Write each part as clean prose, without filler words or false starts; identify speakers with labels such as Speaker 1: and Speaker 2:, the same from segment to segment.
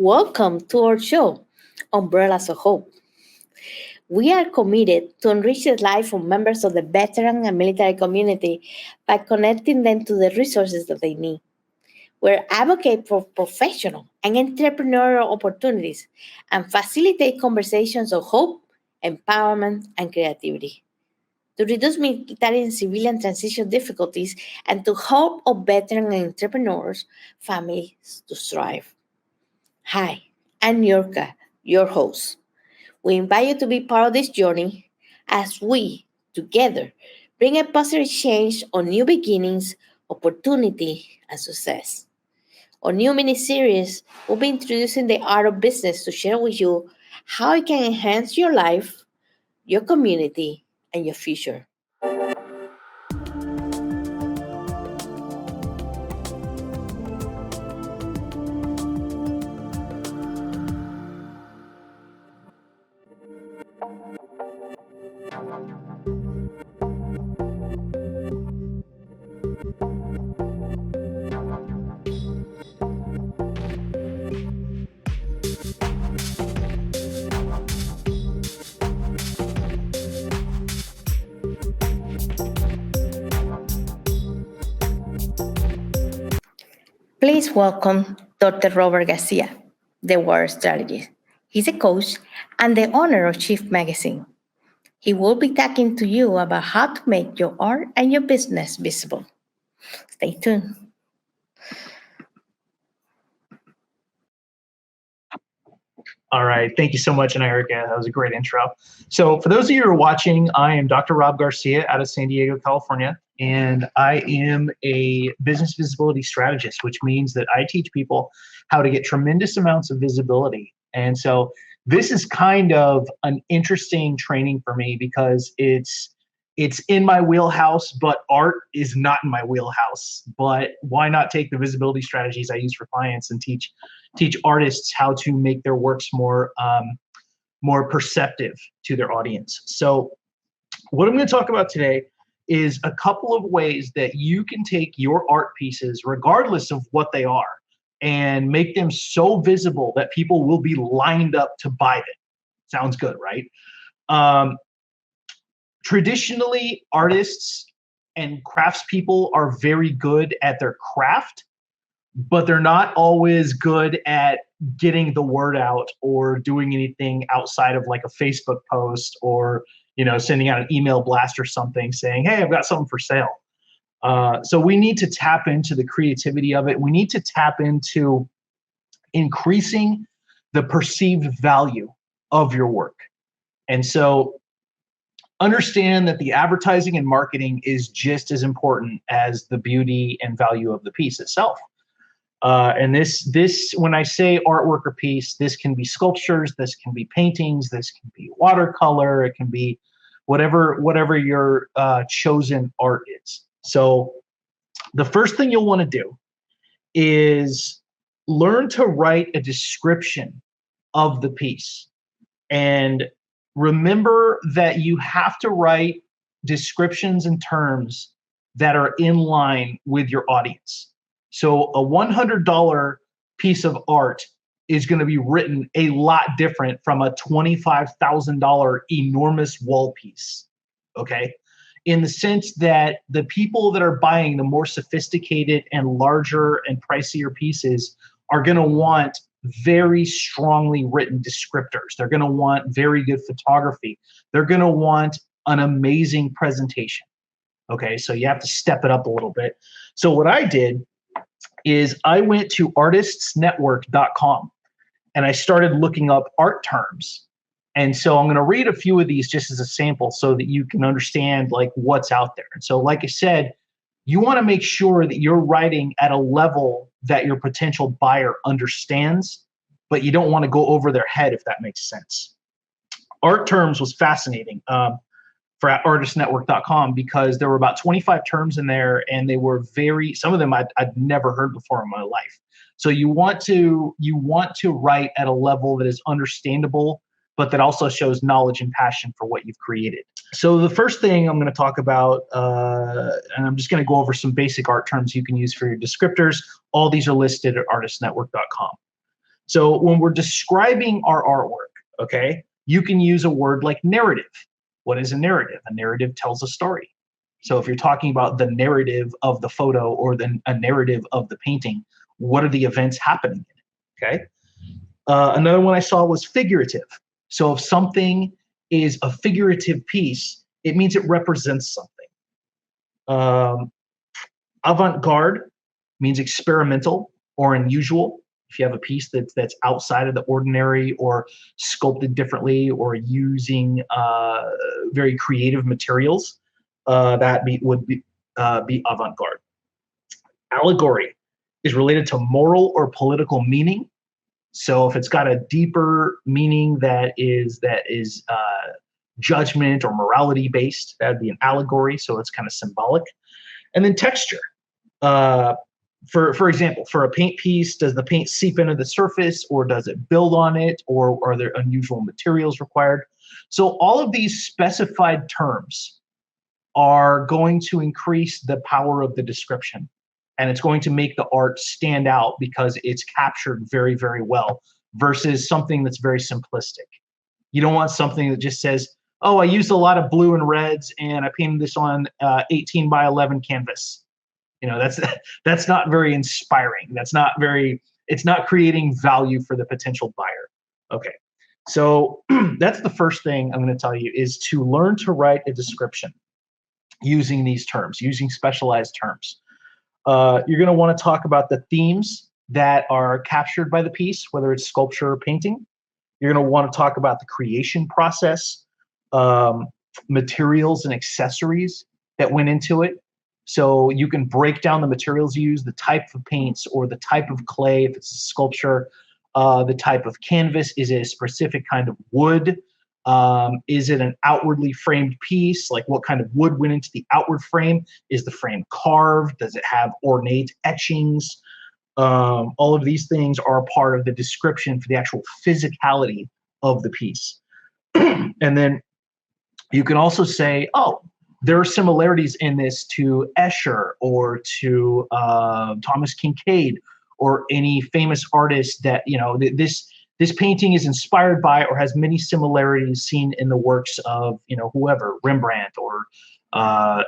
Speaker 1: Welcome to our show, Umbrellas of Hope. We are committed to enrich the life of members of the veteran and military community by connecting them to the resources that they need. We advocate for professional and entrepreneurial opportunities and facilitate conversations of hope, empowerment, and creativity to reduce military and civilian transition difficulties and to help our veteran and entrepreneurs families to thrive. Hi, I'm Yorka, your host. We invite you to be part of this journey as we, together, bring a positive change on new beginnings, opportunity, and success. Our new mini series will be introducing the art of business to share with you how it can enhance your life, your community, and your future. Please welcome Dr. Robert Garcia, the War Strategist. He's a coach and the owner of Chief Magazine. He will be talking to you about how to make your art and your business visible. Stay tuned.
Speaker 2: All right. Thank you so much, Erica. That was a great intro. So for those of you who are watching, I am Dr. Rob Garcia out of San Diego, California, and I am a business visibility strategist, which means that I teach people how to get tremendous amounts of visibility. And so this is kind of an interesting training for me because it's in my wheelhouse, but art is not in my wheelhouse. But why not take the visibility strategies I use for clients and teach artists how to make their works more perceptive to their audience. So what I'm going to talk about today is a couple of ways that you can take your art pieces, regardless of what they are, and make them so visible that people will be lined up to buy them. Sounds good, right? Traditionally, artists and craftspeople are very good at their craft, but they're not always good at getting the word out or doing anything outside of like a Facebook post or, sending out an email blast or something saying, hey, I've got something for sale. So we need to tap into the creativity of it. We need to tap into increasing the perceived value of your work. And so understand that the advertising and marketing is just as important as the beauty and value of the piece itself. And this, when I say artwork or piece, this can be sculptures, this can be paintings, this can be watercolor, it can be whatever your chosen art is. So the first thing you'll want to do is learn to write a description of the piece. And remember that you have to write descriptions and terms that are in line with your audience. So a $100 piece of art is going to be written a lot different from a $25,000 enormous wall piece, okay? In the sense that the people that are buying the more sophisticated and larger and pricier pieces are going to want very strongly written descriptors. They're going to want very good photography. They're going to want an amazing presentation, okay? So you have to step it up a little bit. So what I did is I went to artistsnetwork.com and I started looking up art terms. And so I'm going to read a few of these just as a sample so that you can understand like what's out there. And so like I said, you want to make sure that you're writing at a level that your potential buyer understands, but you don't want to go over their head, if that makes sense. Art terms was fascinating. For artistnetwork.com because there were about 25 terms in there and they were some of them I'd never heard before in my life. So you want to write at a level that is understandable, but that also shows knowledge and passion for what you've created. So the first thing I'm going to talk about, and I'm just going to go over some basic art terms you can use for your descriptors. All these are listed at artistnetwork.com. So when we're describing our artwork, okay, you can use a word like narrative. What is a narrative? A narrative tells a story. So if you're talking about the narrative of the photo or a narrative of the painting, what are the events happening in it? Okay. Another one I saw was figurative. So if something is a figurative piece, it means it represents something. Avant-garde means experimental or unusual. If you have a piece that's outside of the ordinary or sculpted differently or using very creative materials, would be avant-garde. Allegory is related to moral or political meaning. So if it's got a deeper meaning that is judgment or morality based, that'd be an allegory. So it's kind of symbolic. And then texture. For example, for a paint piece, does the paint seep into the surface or does it build on it, or are there unusual materials required? So all of these specified terms are going to increase the power of the description, and it's going to make the art stand out because it's captured very, very well versus something that's very simplistic. You don't want something that just says, oh, I used a lot of blue and reds and I painted this on 18 by 11 canvas. You know, that's not very inspiring. It's not creating value for the potential buyer. Okay, so that's the first thing I'm going to tell you is to learn to write a description using these terms, using specialized terms. You're going to want to talk about the themes that are captured by the piece, whether it's sculpture or painting. You're going to want to talk about the creation process, materials and accessories that went into it. So you can break down the materials used, the type of paints or the type of clay, if it's a sculpture, the type of canvas. Is it a specific kind of wood? Is it an outwardly framed piece? Like what kind of wood went into the outward frame? Is the frame carved? Does it have ornate etchings? All of these things are a part of the description for the actual physicality of the piece. And then you can also say, oh, there are similarities in this to Escher or to Thomas Kinkade or any famous artist that, you know, this painting is inspired by or has many similarities seen in the works of, you know, whoever, Rembrandt or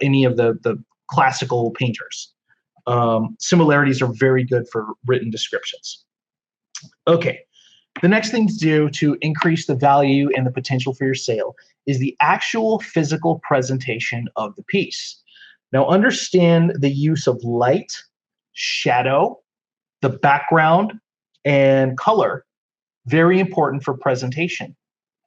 Speaker 2: any of the classical painters. Similarities are very good for written descriptions. Okay, the next thing to do to increase the value and the potential for your sale is the actual physical presentation of the piece. Now understand the use of light, shadow, the background, and color. Very important for presentation.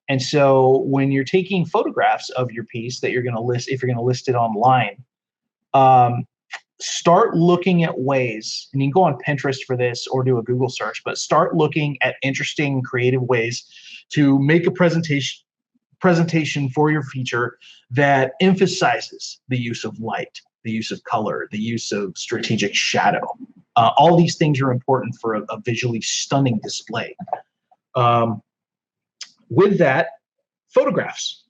Speaker 2: And so when you're taking photographs of your piece that you're going to list, if you're going to list it online, start looking at ways, and you can go on Pinterest for this or do a Google search, but start looking at interesting, creative ways to make a presentation for your feature that emphasizes the use of light, the use of color, the use of strategic shadow. All these things are important for a visually stunning display. With that, photographs.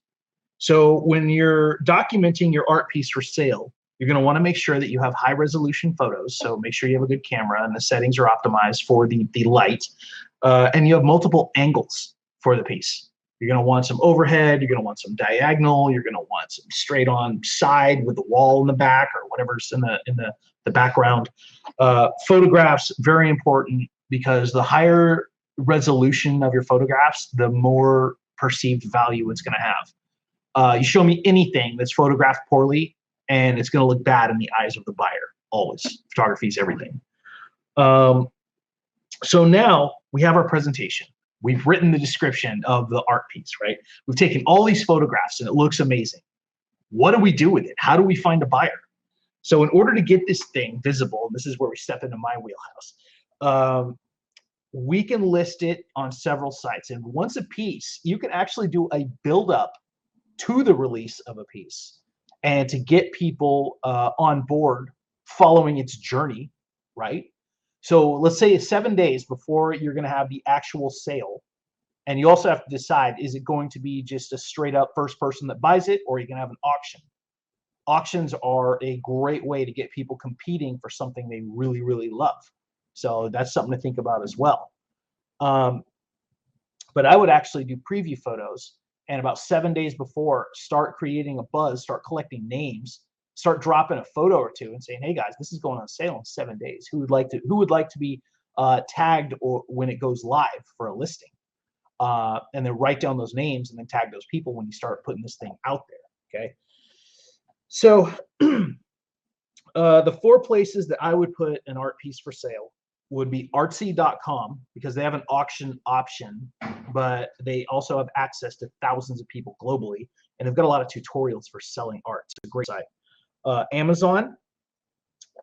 Speaker 2: So when you're documenting your art piece for sale, you're going to want to make sure that you have high resolution photos. So make sure you have a good camera and the settings are optimized for the light. And you have multiple angles for the piece. You're going to want some overhead. You're going to want some diagonal. You're going to want some straight on side with the wall in the back or whatever's in the background. Photographs, very important, because the higher resolution of your photographs, the more perceived value it's going to have. You show me anything that's photographed poorly, and it's going to look bad in the eyes of the buyer. Always. Photography is everything. So now we have our presentation. We've written the description of the art piece, right? We've taken all these photographs and it looks amazing. What do we do with it? How do we find a buyer? So in order to get this thing visible, this is where we step into my wheelhouse. We can list it on several sites. And once a piece, you can actually do a build up to the release of a piece and to get people on board following its journey, right? So let's say it's 7 days before you're going to have the actual sale. And you also have to decide, is it going to be just a straight up first person that buys it, or are you going to have an auction? Auctions are a great way to get people competing for something they really, really love. So that's something to think about as well. Um, but I would actually do preview photos, and about 7 days before, start creating a buzz, start collecting names, start dropping a photo or two, and saying, "Hey guys, this is going on sale in 7 days. Who would like to be tagged or when it goes live for a listing?" And then write down those names and then tag those people when you start putting this thing out there. Okay. So the 4 places that I would put an art piece for sale would be artsy.com, because they have an auction option, but they also have access to thousands of people globally, and they've got a lot of tutorials for selling art. It's a great site. Amazon,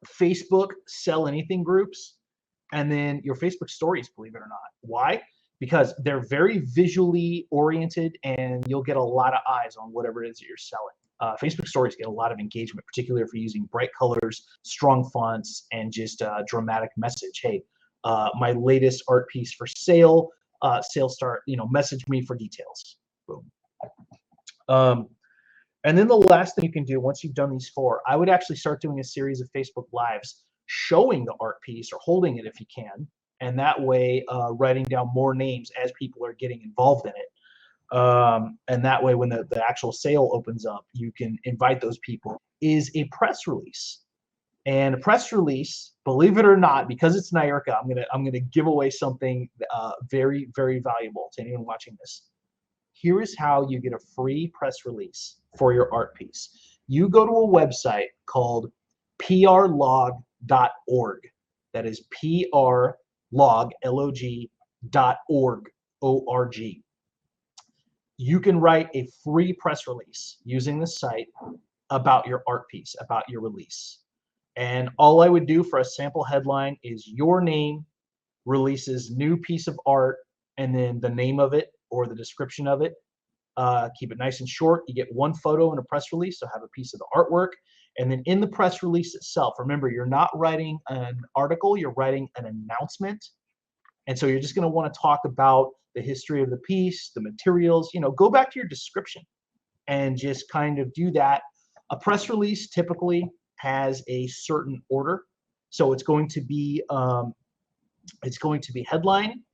Speaker 2: Facebook sell anything groups, and then your Facebook stories, believe it or not. Why? Because they're very visually oriented, and you'll get a lot of eyes on whatever it is that you're selling. Facebook stories get a lot of engagement, particularly if you're using bright colors, strong fonts, and just a dramatic message. Hey, my latest art piece for sale, sale start, message me for details. Boom. And then the last thing you can do once you've done these 4, I would actually start doing a series of Facebook Lives showing the art piece or holding it if you can. And that way, writing down more names as people are getting involved in it. And that way, when the actual sale opens up, you can invite those people. Is a press release. And a press release, believe it or not, because it's Nyirka, I'm gonna give away something very, very valuable to anyone watching this. Here is how you get a free press release for your art piece. You go to a website called prlog.org. That is prlog.org. O-R-G. You can write a free press release using the site about your art piece, about your release. And all I would do for a sample headline is your name, releases new piece of art, and then the name of it or the description of it. Keep it nice and short. You get 1 photo in a press release, so have a piece of the artwork. And then in the press release itself, remember, you're not writing an article, you're writing an announcement. And so you're just going to want to talk about the history of the piece, the materials, go back to your description and just kind of do that. A press release typically has a certain order. So it's going to be headline,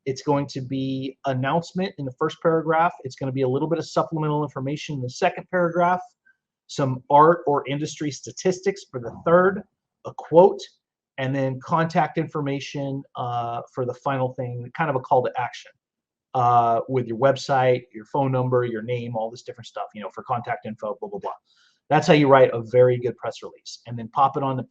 Speaker 2: it's going to be announcement in the first paragraph, it's going to be a little bit of supplemental information in the second paragraph, some art or industry statistics for the third, a quote, and then contact information for the final thing, kind of a call to action with your website, your phone number, your name, all this different stuff, for contact info, blah, blah, blah. That's how you write a very good press release. And then pop it on the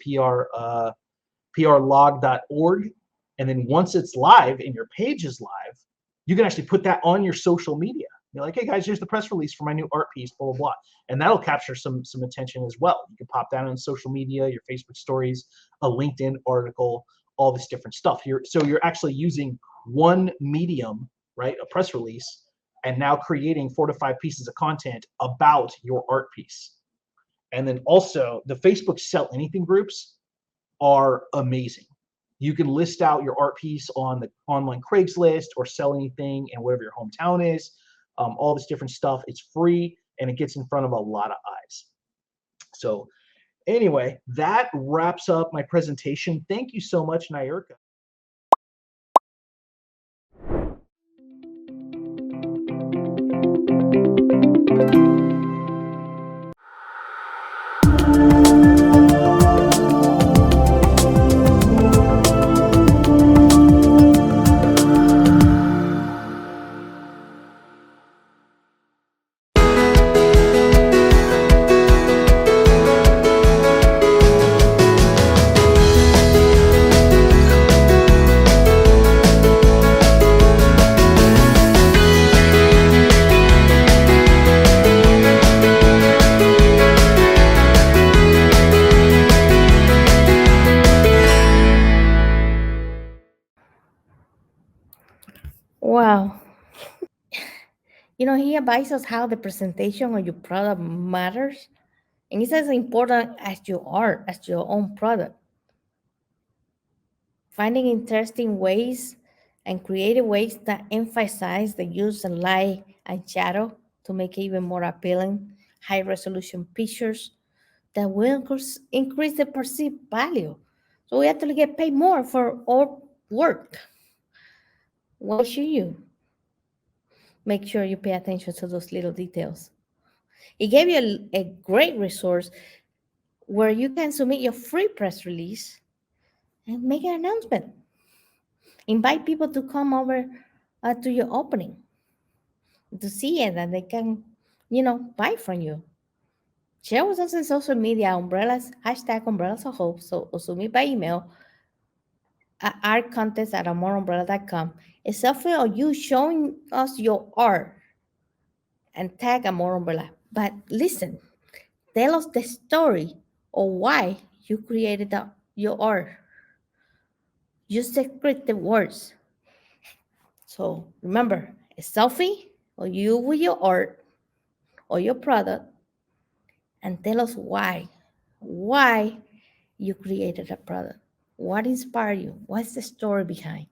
Speaker 2: prlog.org. And then once it's live and your page is live, you can actually put that on your social media. You're like, hey guys, here's the press release for my new art piece, blah, blah, blah. And that'll capture some attention as well. You can pop that on social media, your Facebook stories, a LinkedIn article, all this different stuff. So you're actually using one medium, right, a press release, and now creating 4 to 5 pieces of content about your art piece. And then also the Facebook Sell Anything groups are amazing. You can list out your art piece on the online Craigslist or Sell Anything and whatever your hometown is. All this different stuff. It's free and it gets in front of a lot of eyes. So anyway, that wraps up my presentation. Thank you so much, Nyirka.
Speaker 1: Wow. He advises how the presentation of your product matters. And it's as important as you are, as your own product. Finding interesting ways and creative ways that emphasize the use of light and shadow to make it even more appealing, high resolution pictures that will increase the perceived value. So we actually get paid more for our work. Why should you? Make sure you pay attention to those little details. It gave you a great resource where you can submit your free press release and make an announcement. Invite people to come over to your opening to see it and they can, buy from you. Share with us in social media, umbrellas, hashtag umbrellas of hope. So, or submit by email at artcontest@amoreumbrella.com. A selfie of you showing us your art and tag Amore Umbrella. But listen, tell us the story of why you created your art. Use descriptive words. So remember, a selfie of you with your art or your product and tell us why you created a product. What inspired you? What's the story behind?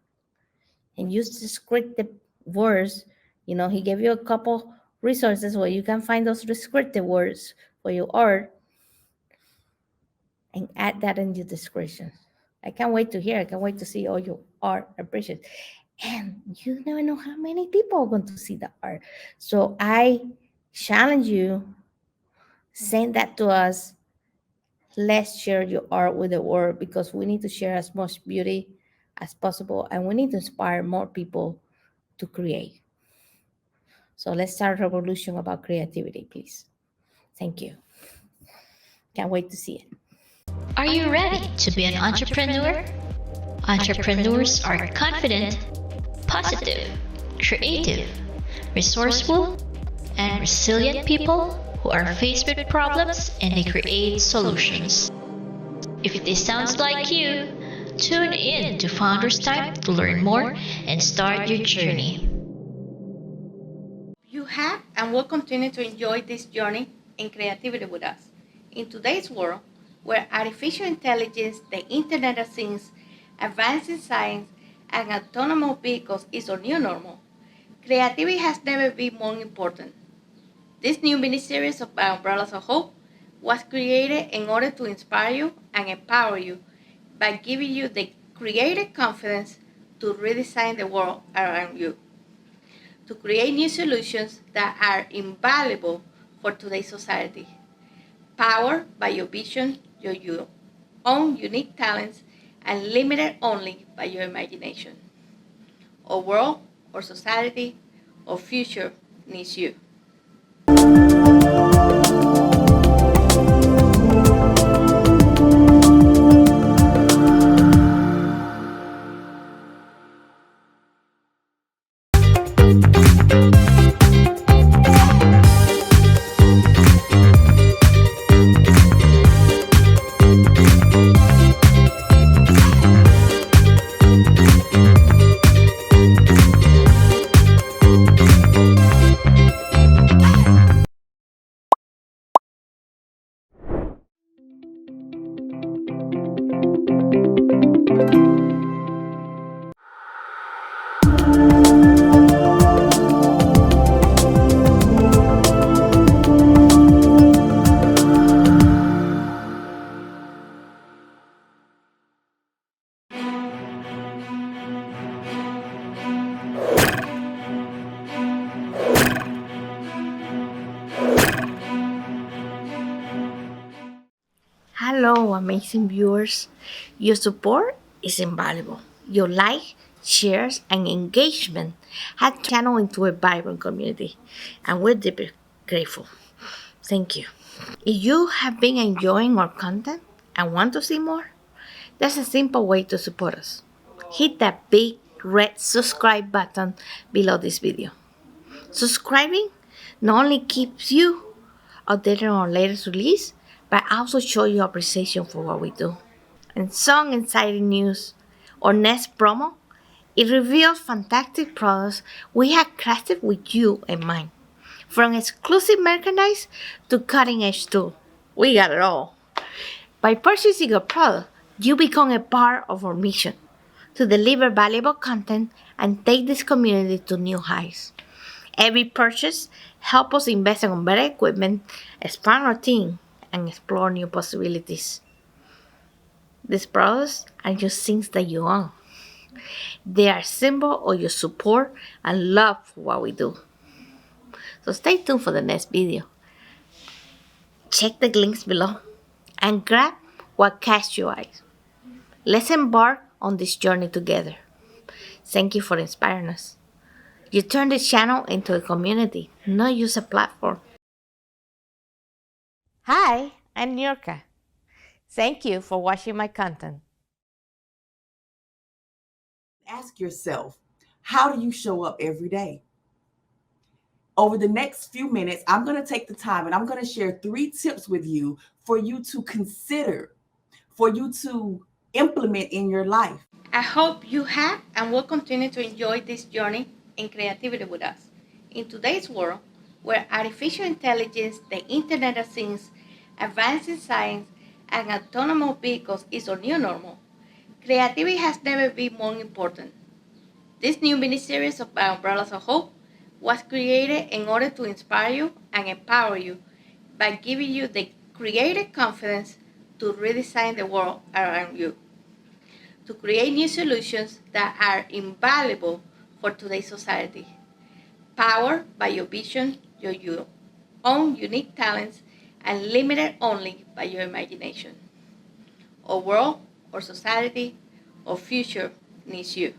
Speaker 1: And use descriptive words. He gave you a couple resources where you can find those descriptive words for your art and add that in your description. I can't wait to hear. I can't wait to see all your art appreciated. And you never know how many people are going to see the art. So I challenge you, send that to us. Let's share your art with the world because we need to share as much beauty as possible and we need to inspire more people to create. So let's start a revolution about creativity, please. Thank you. Can't wait to see it.
Speaker 3: Are you ready to be an entrepreneur? Entrepreneurs are confident, positive, creative, resourceful, and resilient people who are faced with problems and they create solutions. If this sounds like you, tune in to Founders Time to learn more and start your journey.
Speaker 1: You have and will continue to enjoy this journey in creativity with us. In today's world, where artificial intelligence, the Internet of Things, advancing science, and autonomous vehicles is our new normal, creativity has never been more important. This new mini-series of Umbrellas of Hope was created in order to inspire you and empower you by giving you the creative confidence to redesign the world around you, to create new solutions that are invaluable for today's society, powered by your vision, your own unique talents, and limited only by your imagination. Our world, our society, our future needs you. Hello, amazing viewers. Your support is invaluable. Your like, shares, and engagement have turned the channel into a vibrant community, and we're deeply grateful. Thank you. If you have been enjoying our content and want to see more, there's a simple way to support us. Hit that big red subscribe button below this video. Subscribing not only keeps you updated on our latest release, but also show you appreciation for what we do. And some exciting news, our next promo, it reveals fantastic products we have crafted with you in mind. From exclusive merchandise to cutting edge tools, we got it all. By purchasing a product, you become a part of our mission to deliver valuable content and take this community to new heights. Every purchase helps us invest in better equipment, expand our team, and explore new possibilities. These products are just things that you own. They are a symbol of your support and love for what we do. So stay tuned for the next video. Check the links below and grab what catches your eyes. Let's embark on this journey together. Thank you for inspiring us. You turn this channel into a community, not just a platform. Hi, I'm Niurka. Thank you for watching my content.
Speaker 4: Ask yourself, how do you show up every day? Over the next few minutes, I'm going to take the time and I'm going to share 3 tips with you for you to consider, for you to implement in your life.
Speaker 1: I hope you have and will continue to enjoy this journey in creativity with us. In today's world, where artificial intelligence, the Internet of Things, advancing science, and autonomous vehicles is our new normal, creativity has never been more important. This new mini-series of Umbrellas of Hope was created in order to inspire you and empower you by giving you the creative confidence to redesign the world around you, to create new solutions that are invaluable for today's society, powered by your vision, your own unique talents, and limited only by your imagination. Our world, our society, our future needs you.